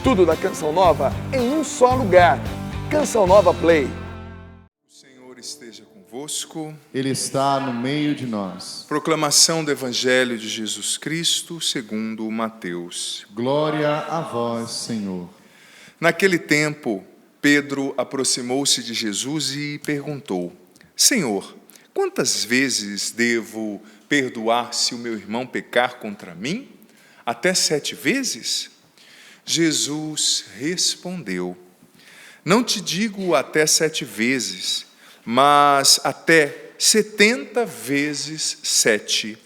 Tudo da Canção Nova em um só lugar. Canção Nova Play. O Senhor esteja convosco. Ele está no meio de nós. Proclamação do Evangelho de Jesus Cristo segundo Mateus. Glória a vós, Senhor. Naquele tempo, Pedro aproximou-se de Jesus e perguntou: Senhor, quantas vezes devo perdoar se o meu irmão pecar contra mim? Até 7 vezes? Jesus respondeu: Não te digo até 7 vezes, mas até 70 vezes 7.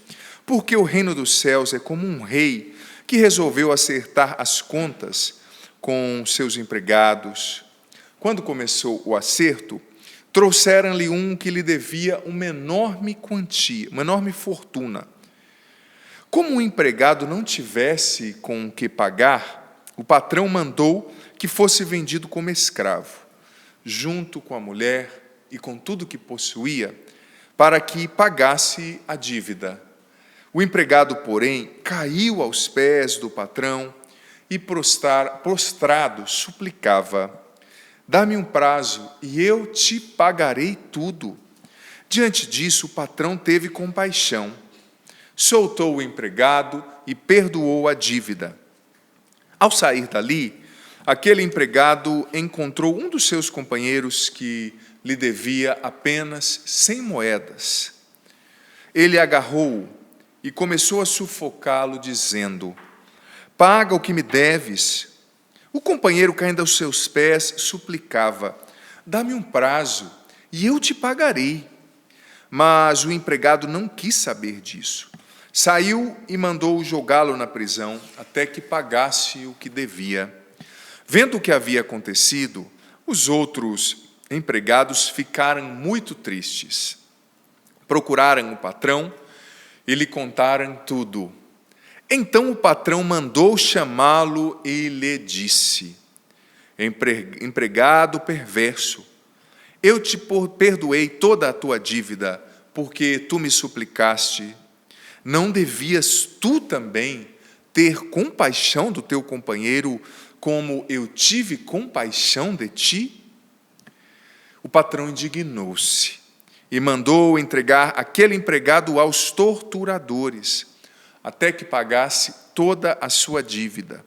Porque o reino dos céus é como um rei que resolveu acertar as contas com seus empregados. Quando começou o acerto, trouxeram-lhe um que lhe devia uma enorme quantia, uma enorme fortuna. Como o empregado não tivesse com o que pagar, o patrão mandou que fosse vendido como escravo, junto com a mulher e com tudo que possuía, para que pagasse a dívida. O empregado, porém, caiu aos pés do patrão e prostrado suplicava: Dá-me um prazo e eu te pagarei tudo. Diante disso, o patrão teve compaixão, soltou o empregado e perdoou a dívida. Ao sair dali, aquele empregado encontrou um dos seus companheiros que lhe devia apenas 100 moedas. Ele agarrou-o e começou a sufocá-lo, dizendo: Paga o que me deves. O companheiro, caindo aos seus pés, suplicava: Dá-me um prazo e eu te pagarei. Mas o empregado não quis saber disso. Saiu e mandou jogá-lo na prisão até que pagasse o que devia. Vendo o que havia acontecido, os outros empregados ficaram muito tristes. Procuraram o patrão e lhe contaram tudo. Então o patrão mandou chamá-lo e lhe disse: Empregado perverso, eu te perdoei toda a tua dívida, porque tu me suplicaste. Não devias tu também ter compaixão do teu companheiro, como eu tive compaixão de ti? O patrão indignou-se e mandou entregar aquele empregado aos torturadores, até que pagasse toda a sua dívida.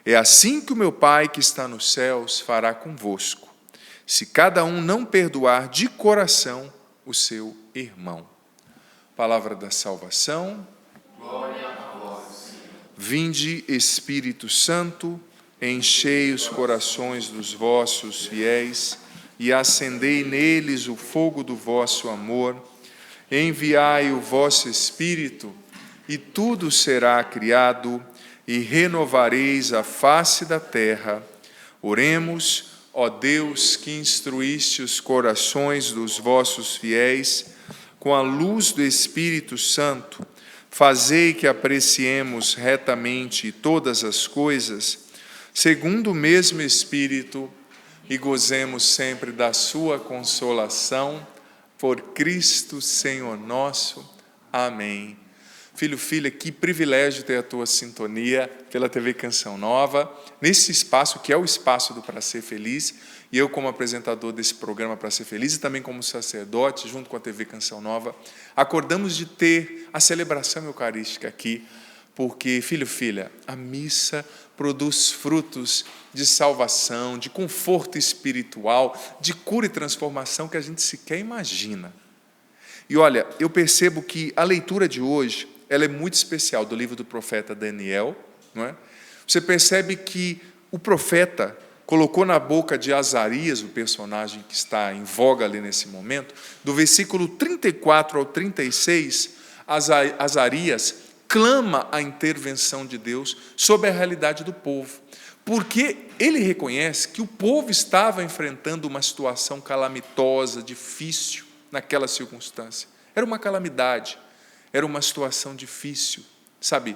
É assim que o meu Pai que está nos céus fará convosco, se cada um não perdoar de coração o seu irmão. Palavra da salvação. Glória a vós, Senhor. Vinde, Espírito Santo, enchei os corações dos vossos fiéis e acendei neles o fogo do vosso amor. Enviai o vosso Espírito, e tudo será criado, e renovareis a face da terra. Oremos, ó Deus, que instruíste os corações dos vossos fiéis, com a luz do Espírito Santo, fazei que apreciemos retamente todas as coisas, segundo o mesmo Espírito, e gozemos sempre da sua consolação, por Cristo Senhor nosso. Amém. Filho, filha, que privilégio ter a tua sintonia pela TV Canção Nova, nesse espaço que é o espaço do Pra Ser Feliz, e eu como apresentador desse programa Pra Ser Feliz e também como sacerdote, junto com a TV Canção Nova, acordamos de ter a celebração eucarística aqui, porque, filho, filha, a missa produz frutos de salvação, de conforto espiritual, de cura e transformação que a gente sequer imagina. E olha, eu percebo que a leitura de hoje, ela é muito especial, do livro do profeta Daniel, não é? Você percebe que o profeta colocou na boca de Azarias, o personagem que está em voga ali nesse momento, do versículo 34 ao 36, Azarias clama a intervenção de Deus sobre a realidade do povo, porque ele reconhece que o povo estava enfrentando uma situação calamitosa, difícil, naquela circunstância. Era uma calamidade, era uma situação difícil, sabe?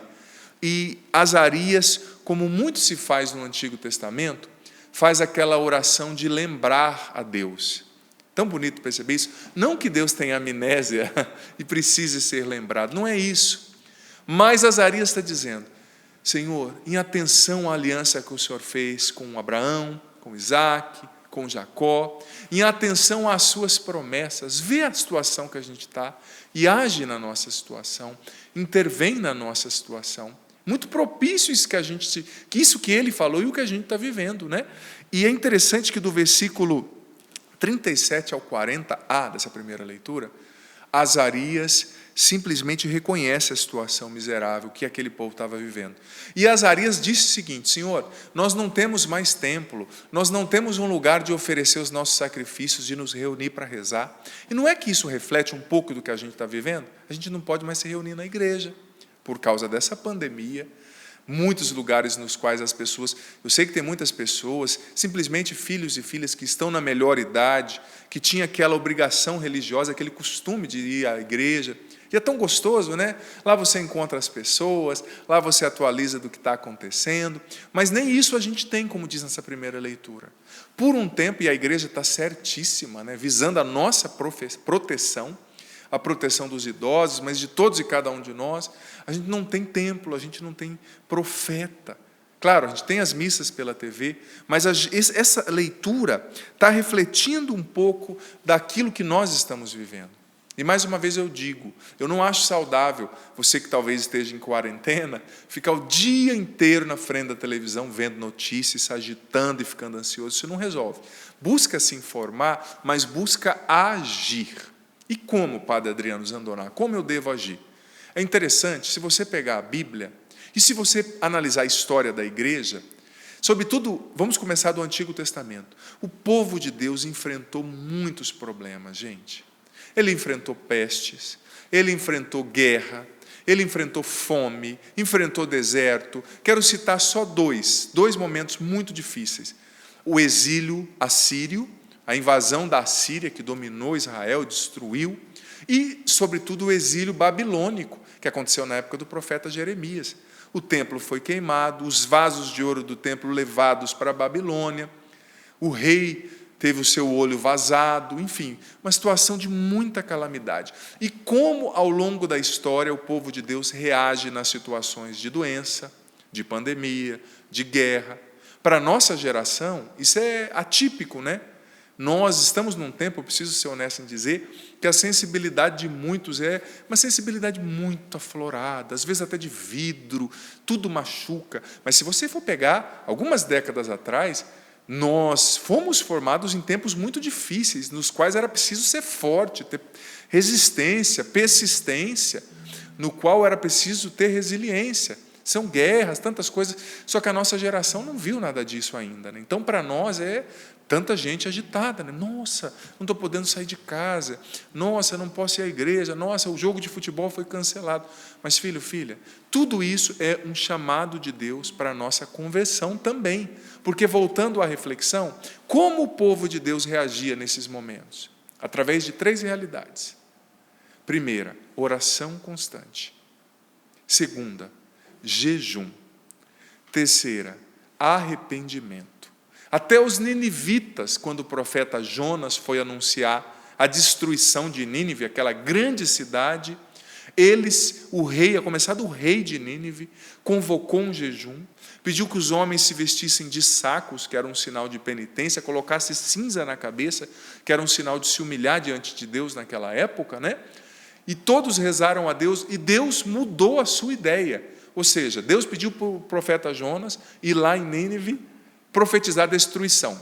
E Azarias, como muito se faz no Antigo Testamento, faz aquela oração de lembrar a Deus. Tão bonito perceber isso. Não que Deus tenha amnésia e precise ser lembrado, não é isso. Mas Azarias está dizendo: Senhor, em atenção à aliança que o Senhor fez com Abraão, com Isaac, com Jacó, em atenção às suas promessas, vê a situação que a gente está e age na nossa situação, intervém na nossa situação. Muito propício isso que ele falou e o que a gente está vivendo, né? E é interessante que do versículo 37 ao 40a dessa primeira leitura, Azarias simplesmente reconhece a situação miserável que aquele povo estava vivendo. E Azarias disse o seguinte: Senhor, nós não temos mais templo, nós não temos um lugar de oferecer os nossos sacrifícios, de nos reunir para rezar. E não é que isso reflete um pouco do que a gente está vivendo? A gente não pode mais se reunir na igreja, por causa dessa pandemia. Muitos lugares nos quais as pessoas, eu sei que tem muitas pessoas, simplesmente filhos e filhas que estão na melhor idade, que tinham aquela obrigação religiosa, aquele costume de ir à igreja, e é tão gostoso, né? Lá você encontra as pessoas, lá você atualiza do que está acontecendo, mas nem isso a gente tem, como diz nessa primeira leitura. Por um tempo, e a igreja está certíssima, né? Visando a nossa proteção, a proteção dos idosos, mas de todos e cada um de nós, a gente não tem templo, a gente não tem profeta. Claro, a gente tem as missas pela TV, mas essa leitura está refletindo um pouco daquilo que nós estamos vivendo. E mais uma vez eu digo, eu não acho saudável você que talvez esteja em quarentena, ficar o dia inteiro na frente da televisão, vendo notícias, se agitando e ficando ansioso. Isso não resolve. Busca se informar, mas busca agir. E como, Padre Adriano Zandoná? Como eu devo agir? É interessante, se você pegar a Bíblia, e se você analisar a história da igreja, sobretudo, vamos começar do Antigo Testamento. O povo de Deus enfrentou muitos problemas, gente. Ele enfrentou pestes, ele enfrentou guerra, ele enfrentou fome, enfrentou deserto. Quero citar só dois momentos muito difíceis. O exílio assírio, a invasão da Assíria que dominou Israel, destruiu, e, sobretudo, o exílio babilônico, que aconteceu na época do profeta Jeremias. O templo foi queimado, os vasos de ouro do templo levados para a Babilônia, o rei teve o seu olho vazado, enfim, uma situação de muita calamidade. E como, ao longo da história, o povo de Deus reage nas situações de doença, de pandemia, de guerra. Para a nossa geração, isso é atípico, né? Nós estamos num tempo, eu preciso ser honesto em dizer, que a sensibilidade de muitos é uma sensibilidade muito aflorada, às vezes até de vidro, tudo machuca. Mas se você for pegar, algumas décadas atrás, nós fomos formados em tempos muito difíceis, nos quais era preciso ser forte, ter resistência, persistência, no qual era preciso ter resiliência. São guerras, tantas coisas, só que a nossa geração não viu nada disso ainda, né? Então, para nós, é tanta gente agitada, né? Nossa, não estou podendo sair de casa, nossa, não posso ir à igreja, nossa, o jogo de futebol foi cancelado. Mas, filho, filha, tudo isso é um chamado de Deus para a nossa conversão também, porque, voltando à reflexão, como o povo de Deus reagia nesses momentos? Através de 3 realidades. Primeira, oração constante. Segunda, jejum. Terceira, arrependimento. Até os ninivitas, quando o profeta Jonas foi anunciar a destruição de Nínive, aquela grande cidade, o rei, a começar do rei de Nínive, convocou um jejum, pediu que os homens se vestissem de sacos, que era um sinal de penitência, colocassem cinza na cabeça, que era um sinal de se humilhar diante de Deus naquela época, né? E todos rezaram a Deus, e Deus mudou a sua ideia. Ou seja, Deus pediu para o profeta Jonas ir lá em Nínive profetizar a destruição.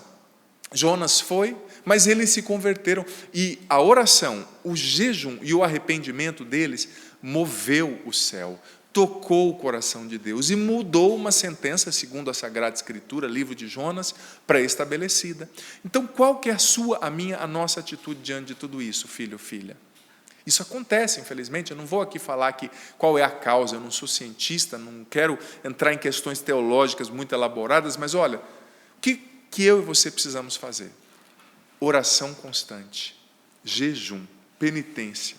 Jonas foi, mas eles se converteram. E a oração, o jejum e o arrependimento deles moveu o céu, tocou o coração de Deus e mudou uma sentença, segundo a Sagrada Escritura, livro de Jonas, pré-estabelecida. Então, qual que é a sua, a minha, a nossa atitude diante de tudo isso, filho, filha? Isso acontece, infelizmente. Eu não vou aqui falar qual é a causa, eu não sou cientista, não quero entrar em questões teológicas muito elaboradas, mas olha, o que eu e você precisamos fazer? Oração constante, jejum, penitência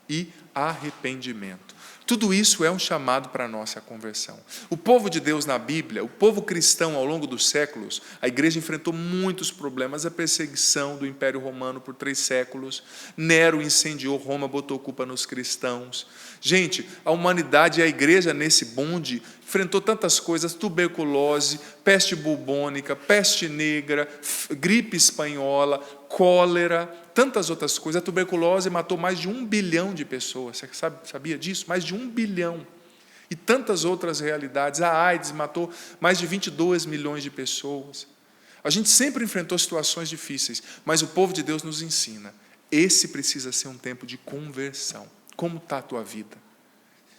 e arrependimento. Tudo isso é um chamado para a nossa conversão. O povo de Deus na Bíblia, o povo cristão ao longo dos séculos, a igreja enfrentou muitos problemas, a perseguição do Império Romano por 3 séculos, Nero incendiou Roma, botou culpa nos cristãos. Gente, a humanidade e a igreja nesse bonde enfrentou tantas coisas, tuberculose, peste bubônica, peste negra, gripe espanhola, cólera, tantas outras coisas. A tuberculose matou mais de 1 bilhão de pessoas. Você sabia disso? Mais de 1 bilhão. E tantas outras realidades. A AIDS matou mais de 22 milhões de pessoas. A gente sempre enfrentou situações difíceis, mas o povo de Deus nos ensina. Esse precisa ser um tempo de conversão. Como está a tua vida?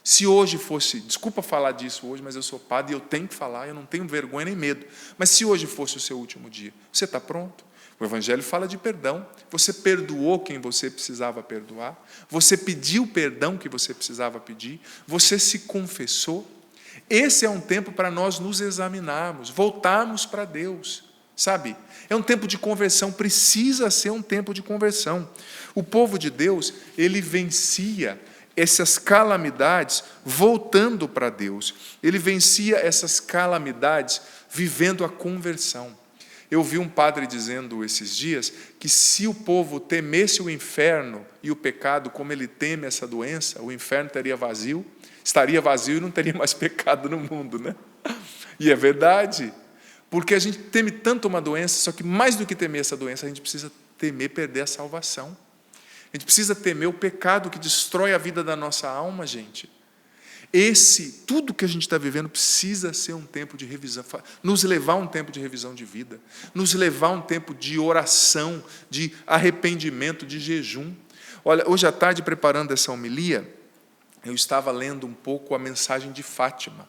Se hoje fosse, desculpa falar disso hoje, mas eu sou padre e eu tenho que falar, eu não tenho vergonha nem medo. Mas se hoje fosse o seu último dia, você está pronto? O Evangelho fala de perdão. Você perdoou quem você precisava perdoar. Você pediu perdão que você precisava pedir. Você se confessou. Esse é um tempo para nós nos examinarmos, voltarmos para Deus. Sabe? É um tempo de conversão, precisa ser um tempo de conversão. O povo de Deus, ele vencia essas calamidades voltando para Deus. Ele vencia essas calamidades vivendo a conversão. Eu vi um padre dizendo esses dias que se o povo temesse o inferno e o pecado como ele teme essa doença, o inferno estaria vazio e não teria mais pecado no mundo, né? E é verdade, porque a gente teme tanto uma doença, só que mais do que temer essa doença, a gente precisa temer perder a salvação. A gente precisa temer o pecado que destrói a vida da nossa alma, gente. Tudo que a gente está vivendo precisa ser um tempo de revisão, nos levar a um tempo de revisão de vida, nos levar a um tempo de oração, de arrependimento, de jejum. Olha, hoje à tarde, preparando essa homilia, eu estava lendo um pouco a mensagem de Fátima.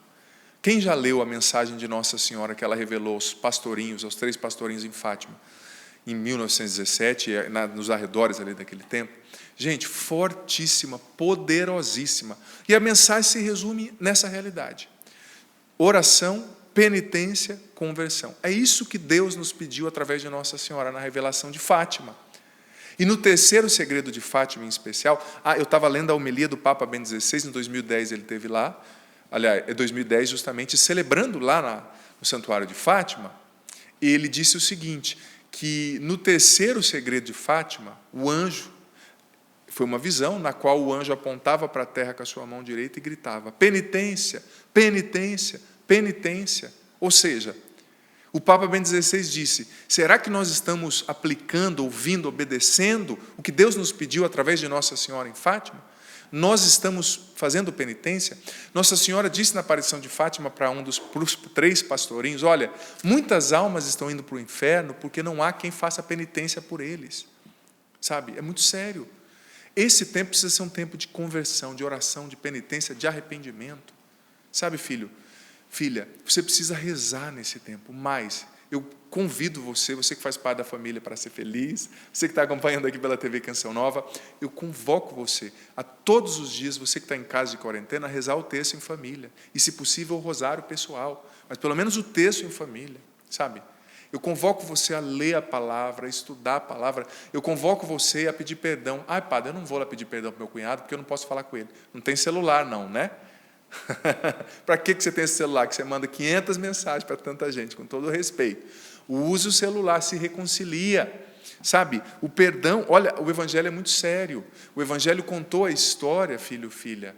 Quem já leu a mensagem de Nossa Senhora que ela revelou aos pastorinhos, aos 3 pastorinhos em Fátima, em 1917, nos arredores ali daquele tempo? Gente, fortíssima, poderosíssima. E a mensagem se resume nessa realidade. Oração, penitência, conversão. É isso que Deus nos pediu através de Nossa Senhora na revelação de Fátima. E no terceiro segredo de Fátima em especial, eu estava lendo a homilia do Papa Bento XVI, em 2010 ele esteve lá, aliás, é 2010 justamente, celebrando lá no Santuário de Fátima, e ele disse o seguinte, que no terceiro segredo de Fátima, o anjo, foi uma visão na qual o anjo apontava para a terra com a sua mão direita e gritava, penitência, penitência, penitência. Ou seja, o Papa Bento XVI disse, será que nós estamos aplicando, ouvindo, obedecendo o que Deus nos pediu através de Nossa Senhora em Fátima? Nós estamos fazendo penitência? Nossa Senhora disse na aparição de Fátima para os 3 pastorinhos, olha, muitas almas estão indo para o inferno porque não há quem faça penitência por eles. Sabe? É muito sério. Esse tempo precisa ser um tempo de conversão, de oração, de penitência, de arrependimento. Sabe, filho, filha, você precisa rezar nesse tempo, mas eu convido você que faz parte da família para ser feliz, você que está acompanhando aqui pela TV Canção Nova, eu convoco você a todos os dias, você que está em casa de quarentena, a rezar o terço em família, e se possível o rosário pessoal, mas pelo menos o terço em família, sabe? Eu convoco você a ler a palavra, a estudar a palavra. Eu convoco você a pedir perdão. Padre, eu não vou lá pedir perdão para o meu cunhado, porque eu não posso falar com ele. Não tem celular não, né? Para que você tem esse celular? Que você manda 500 mensagens para tanta gente, com todo o respeito. Use o celular, se reconcilia. Sabe, o perdão, olha, o Evangelho é muito sério. O Evangelho contou a história, filho, filha,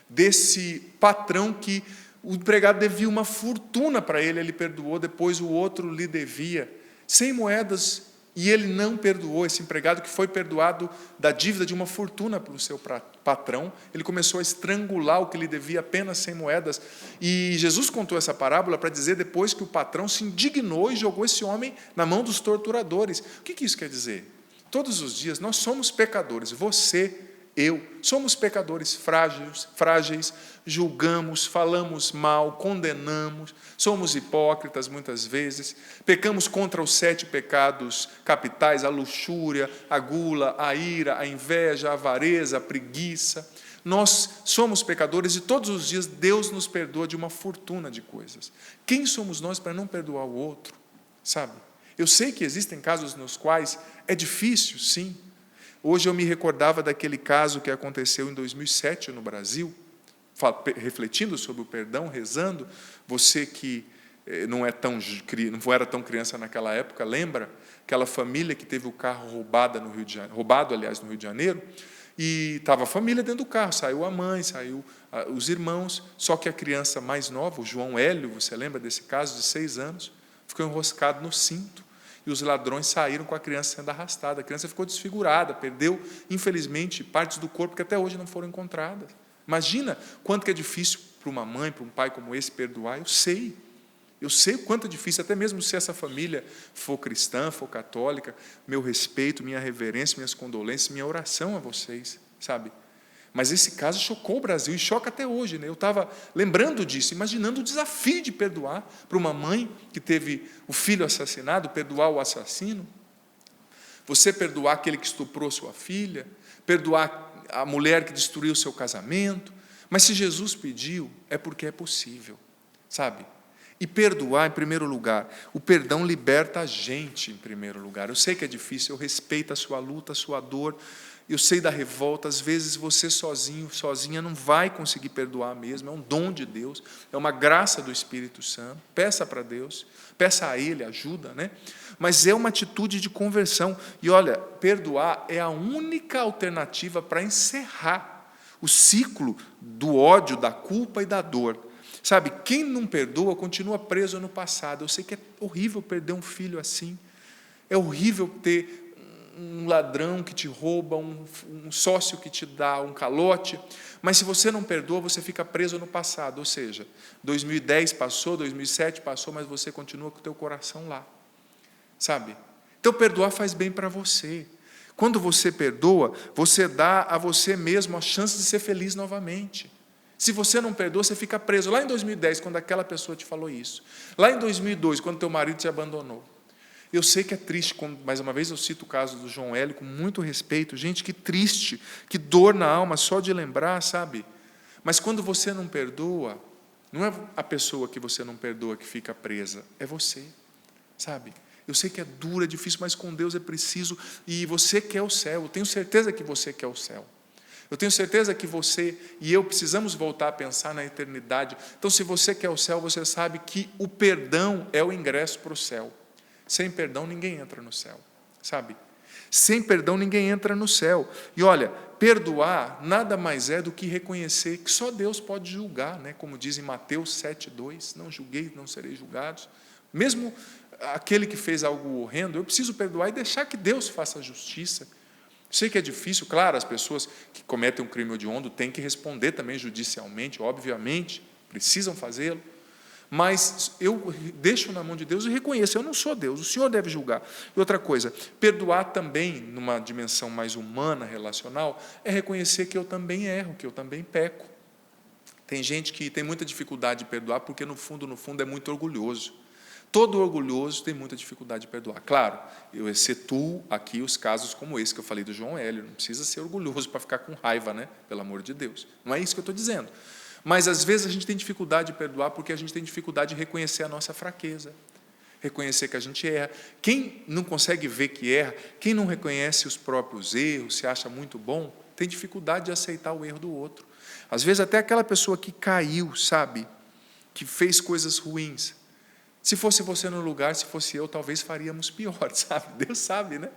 desse patrão que o empregado devia uma fortuna para ele, ele perdoou, depois o outro lhe devia 100 moedas e ele não perdoou. Esse empregado que foi perdoado da dívida de uma fortuna para o seu patrão, ele começou a estrangular o que lhe devia apenas 100 moedas. E Jesus contou essa parábola para dizer depois que o patrão se indignou e jogou esse homem na mão dos torturadores. O que isso quer dizer? Todos os dias nós somos pecadores, você, eu, somos pecadores frágeis, julgamos, falamos mal, condenamos, somos hipócritas muitas vezes, pecamos contra os 7 pecados capitais, a luxúria, a gula, a ira, a inveja, a avareza, a preguiça. Nós somos pecadores e todos os dias Deus nos perdoa de uma fortuna de coisas. Quem somos nós para não perdoar o outro? Sabe? Eu sei que existem casos nos quais é difícil, sim. Hoje eu me recordava daquele caso que aconteceu em 2007 no Brasil, refletindo sobre o perdão, rezando, você que não era tão criança naquela época, lembra aquela família que teve o carro roubado, no Rio de Janeiro, e estava a família dentro do carro, saiu a mãe, saiu os irmãos, só que a criança mais nova, o João Hélio, você lembra desse caso, de 6 anos, ficou enroscado no cinto, e os ladrões saíram com a criança sendo arrastada. A criança ficou desfigurada, perdeu, infelizmente, partes do corpo que até hoje não foram encontradas. Imagina quanto que é difícil para uma mãe, para um pai como esse perdoar. Eu sei o quanto é difícil, até mesmo se essa família for cristã, for católica, meu respeito, minha reverência, minhas condolências, minha oração a vocês, sabe? Mas esse caso chocou o Brasil e choca até hoje, né? Eu estava lembrando disso, imaginando o desafio de perdoar para uma mãe que teve o filho assassinado, perdoar o assassino, você perdoar aquele que estuprou sua filha, perdoar a mulher que destruiu o seu casamento. Mas se Jesus pediu, é porque é possível, sabe? E perdoar, em primeiro lugar, o perdão liberta a gente, em primeiro lugar. Eu sei que é difícil, eu respeito a sua luta, a sua dor, eu sei da revolta. Às vezes você sozinho, sozinha, não vai conseguir perdoar mesmo. É um dom de Deus, é uma graça do Espírito Santo. Peça para Deus, peça a Ele ajuda, né? Mas é uma atitude de conversão. E olha, perdoar é a única alternativa para encerrar o ciclo do ódio, da culpa e da dor. Sabe, quem não perdoa continua preso no passado. Eu sei que é horrível perder um filho assim. É horrível ter um ladrão que te rouba, um sócio que te dá um calote. Mas se você não perdoa, você fica preso no passado. Ou seja, 2010 passou, 2007 passou, mas você continua com o teu coração lá. Sabe? Então perdoar faz bem para você. Quando você perdoa, você dá a você mesmo a chance de ser feliz novamente. Se você não perdoa, você fica preso. Lá em 2010, quando aquela pessoa te falou isso. Lá em 2002, quando teu marido te abandonou. Eu sei que é triste, mais uma vez eu cito o caso do João Hélio com muito respeito. Gente, que triste, que dor na alma só de lembrar, sabe? Mas quando você não perdoa, não é a pessoa que você não perdoa que fica presa, é você, sabe? Eu sei que é duro, é difícil, mas com Deus é preciso. E você quer o céu, eu tenho certeza que você quer o céu. Eu tenho certeza que você e eu precisamos voltar a pensar na eternidade. Então, se você quer o céu, você sabe que o perdão é o ingresso para o céu. Sem perdão, ninguém entra no céu, sabe? Sem perdão, ninguém entra no céu. E olha, perdoar nada mais é do que reconhecer que só Deus pode julgar, né? Como diz em Mateus 7,2, não julguei, não sereis julgados. Mesmo aquele que fez algo horrendo, eu preciso perdoar e deixar que Deus faça a justiça. Sei que é difícil, claro, as pessoas que cometem um crime hediondo têm que responder também judicialmente, obviamente, precisam fazê-lo, mas eu deixo na mão de Deus e reconheço, eu não sou Deus, o Senhor deve julgar. E outra coisa, perdoar também, numa dimensão mais humana, relacional, é reconhecer que eu também erro, que eu também peco. Tem gente que tem muita dificuldade de perdoar porque, no fundo, é muito orgulhoso. Todo orgulhoso tem muita dificuldade de perdoar. Claro, eu excetuo aqui os casos como esse que eu falei do João Hélio. Não precisa ser orgulhoso para ficar com raiva, né? Pelo amor de Deus. Não é isso que eu estou dizendo. Mas, às vezes, a gente tem dificuldade de perdoar porque a gente tem dificuldade de reconhecer a nossa fraqueza. Reconhecer que a gente erra. Quem não consegue ver que erra, quem não reconhece os próprios erros, se acha muito bom, tem dificuldade de aceitar o erro do outro. Às vezes, até aquela pessoa que caiu, sabe? Que fez coisas ruins. Se fosse você no lugar, se fosse eu, talvez faríamos pior, sabe? Deus sabe, né?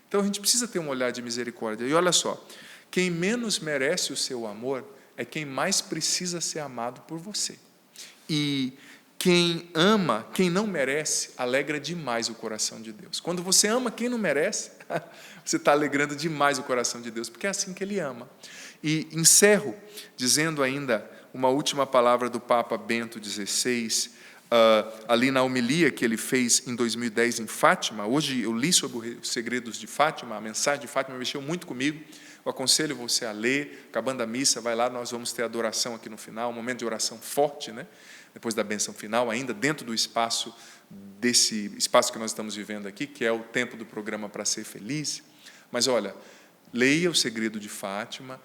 Então a gente precisa ter um olhar de misericórdia. E olha só, quem menos merece o seu amor é quem mais precisa ser amado por você. E quem ama, quem não merece, alegra demais o coração de Deus. Quando você ama quem não merece, você está alegrando demais o coração de Deus, porque é assim que Ele ama. E encerro dizendo ainda uma última palavra do Papa Bento XVI, ali na homilia que ele fez em 2010 em Fátima. Hoje eu li sobre os segredos de Fátima, a mensagem de Fátima mexeu muito comigo. Eu aconselho você a ler, acabando a missa, vai lá, nós vamos ter adoração aqui no final, um momento de oração forte, né? Depois da bênção final, ainda dentro do espaço, desse espaço que nós estamos vivendo aqui, que é o tempo do programa Para Ser Feliz. Mas olha, leia o segredo de Fátima,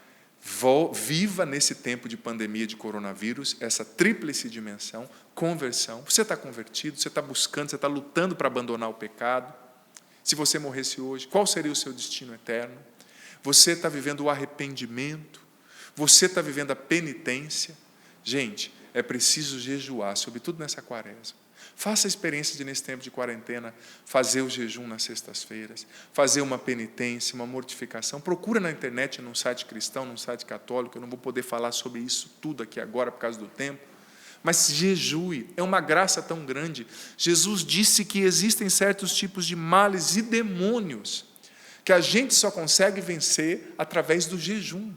viva nesse tempo de pandemia de coronavírus, essa tríplice dimensão, conversão. Você está convertido, você está buscando, você está lutando para abandonar o pecado. Se você morresse hoje, qual seria o seu destino eterno? Você está vivendo o arrependimento, Você está vivendo a penitência? Gente, é preciso jejuar, sobretudo nessa quaresma. Faça a experiência de, nesse tempo de quarentena, fazer o jejum nas sextas-feiras, fazer uma penitência, uma mortificação. Procura na internet, num site cristão, num site católico. Eu não vou poder falar sobre isso tudo aqui agora por causa do tempo. Mas jejue, é uma graça tão grande. Jesus disse que existem certos tipos de males e demônios que a gente só consegue vencer através do jejum.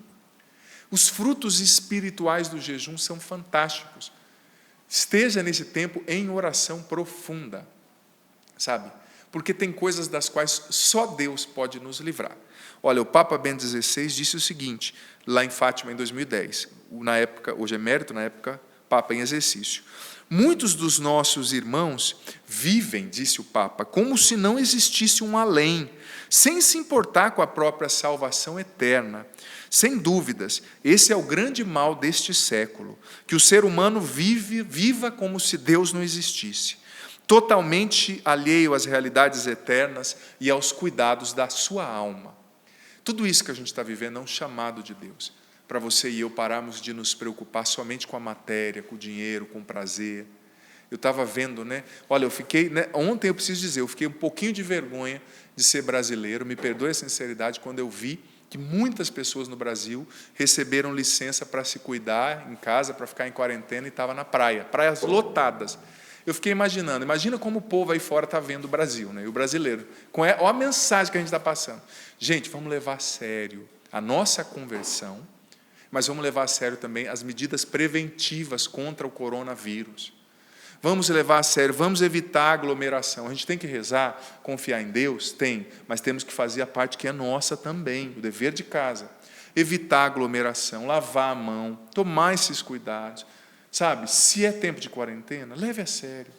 Os frutos espirituais do jejum são fantásticos. Esteja nesse tempo em oração profunda, sabe? Porque tem coisas das quais só Deus pode nos livrar. Olha, o Papa Bento XVI disse o seguinte, lá em Fátima, em 2010, na época, hoje é emérito, na época, Papa em exercício. Muitos dos nossos irmãos vivem, disse o Papa, como se não existisse um além, sem se importar com a própria salvação eterna. Sem dúvidas, esse é o grande mal deste século, que o ser humano viva como se Deus não existisse, totalmente alheio às realidades eternas e aos cuidados da sua alma. Tudo isso que a gente está vivendo é um chamado de Deus, para você e eu pararmos de nos preocupar somente com a matéria, com o dinheiro, com o prazer. Eu estava vendo, olha, eu fiquei, ontem eu preciso dizer, eu fiquei um pouquinho de vergonha de ser brasileiro, me perdoe a sinceridade, quando eu vi que muitas pessoas no Brasil receberam licença para se cuidar em casa, para ficar em quarentena, e estava na praia, praias lotadas. Eu fiquei imaginando, imagina como o povo aí fora está vendo o Brasil, e o brasileiro, olha a mensagem que a gente está passando. Gente, vamos levar a sério a nossa conversão, mas vamos levar a sério também as medidas preventivas contra o coronavírus. Vamos levar a sério, vamos evitar a aglomeração. A gente tem que rezar, confiar em Deus? Tem, mas temos que fazer a parte que é nossa também, o dever de casa. Evitar a aglomeração, lavar a mão, tomar esses cuidados. Sabe, se é tempo de quarentena, leve a sério.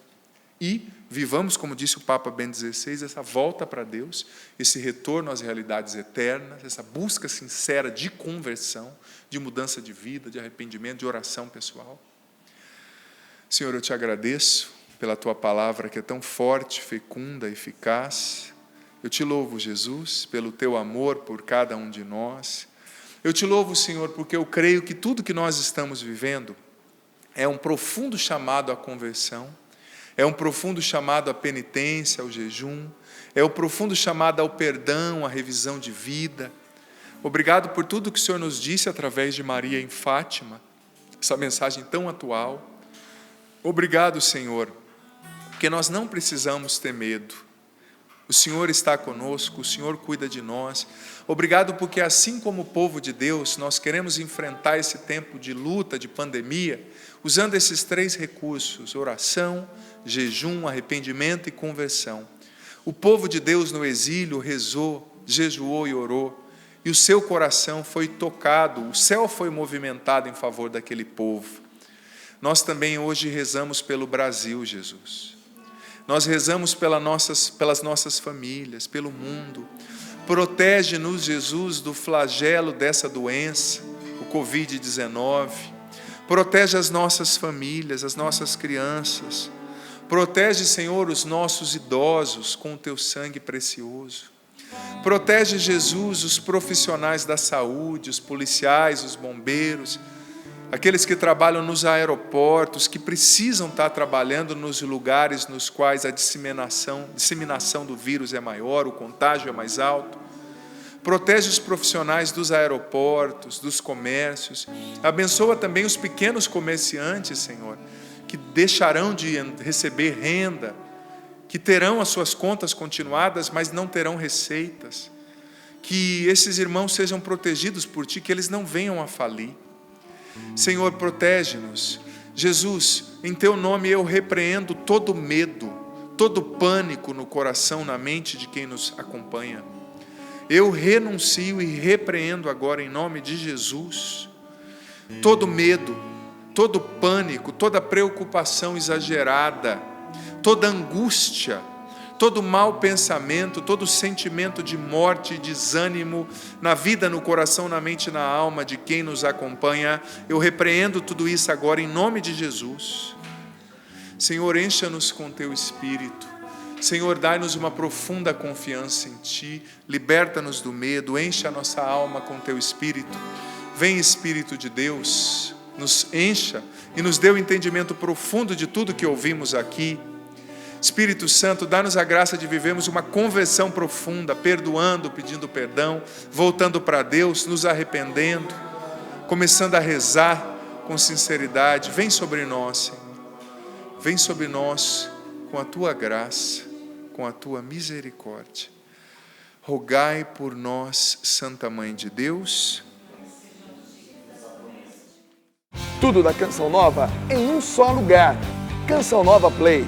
E vivamos, como disse o Papa Bento XVI, essa volta para Deus, esse retorno às realidades eternas, essa busca sincera de conversão, de mudança de vida, de arrependimento, de oração pessoal. Senhor, eu te agradeço pela tua palavra que é tão forte, fecunda, eficaz. Eu te louvo, Jesus, pelo teu amor por cada um de nós. Eu te louvo, Senhor, porque eu creio que tudo que nós estamos vivendo é um profundo chamado à conversão, é um profundo chamado à penitência, ao jejum, é um profundo chamado ao perdão, à revisão de vida. Obrigado por tudo que o Senhor nos disse através de Maria em Fátima, essa mensagem tão atual. Obrigado, Senhor, porque nós não precisamos ter medo. O Senhor está conosco, o Senhor cuida de nós. Obrigado porque, assim como o povo de Deus, nós queremos enfrentar esse tempo de luta, de pandemia, usando esses 3 recursos: oração, jejum, arrependimento e conversão. O povo de Deus no exílio rezou, jejuou e orou, e o seu coração foi tocado, o céu foi movimentado em favor daquele povo. Nós também hoje rezamos pelo Brasil, Jesus. Nós rezamos pelas nossas famílias, pelo mundo. Protege-nos, Jesus, do flagelo dessa doença, o Covid-19. Protege as nossas famílias, as nossas crianças. Protege, Senhor, os nossos idosos com o teu sangue precioso. Protege, Jesus, os profissionais da saúde, os policiais, os bombeiros, aqueles que trabalham nos aeroportos, que precisam estar trabalhando nos lugares nos quais a disseminação do vírus é maior, o contágio é mais alto. Protege os profissionais dos aeroportos, dos comércios. Abençoa também os pequenos comerciantes, Senhor, que deixarão de receber renda, que terão as suas contas continuadas, mas não terão receitas. Que esses irmãos sejam protegidos por Ti, que eles não venham a falir. Senhor, protege-nos. Jesus, em Teu nome eu repreendo todo medo, todo pânico no coração, na mente de quem nos acompanha. Eu renuncio e repreendo agora em nome de Jesus todo medo, todo pânico, toda preocupação exagerada, toda angústia, todo mau pensamento, todo sentimento de morte e desânimo na vida, no coração, na mente e na alma de quem nos acompanha. Eu repreendo tudo isso agora em nome de Jesus. Senhor, encha-nos com Teu Espírito. Senhor, dai-nos uma profunda confiança em Ti. Liberta-nos do medo, enche a nossa alma com Teu Espírito. Vem, Espírito de Deus, nos encha e nos dê o entendimento profundo de tudo que ouvimos aqui. Espírito Santo, dá-nos a graça de vivermos uma conversão profunda, perdoando, pedindo perdão, voltando para Deus, nos arrependendo, começando a rezar com sinceridade. Vem sobre nós, Senhor. Vem sobre nós com a Tua graça, com a Tua misericórdia. Rogai por nós, Santa Mãe de Deus. Tudo da Canção Nova em um só lugar. Canção Nova Play.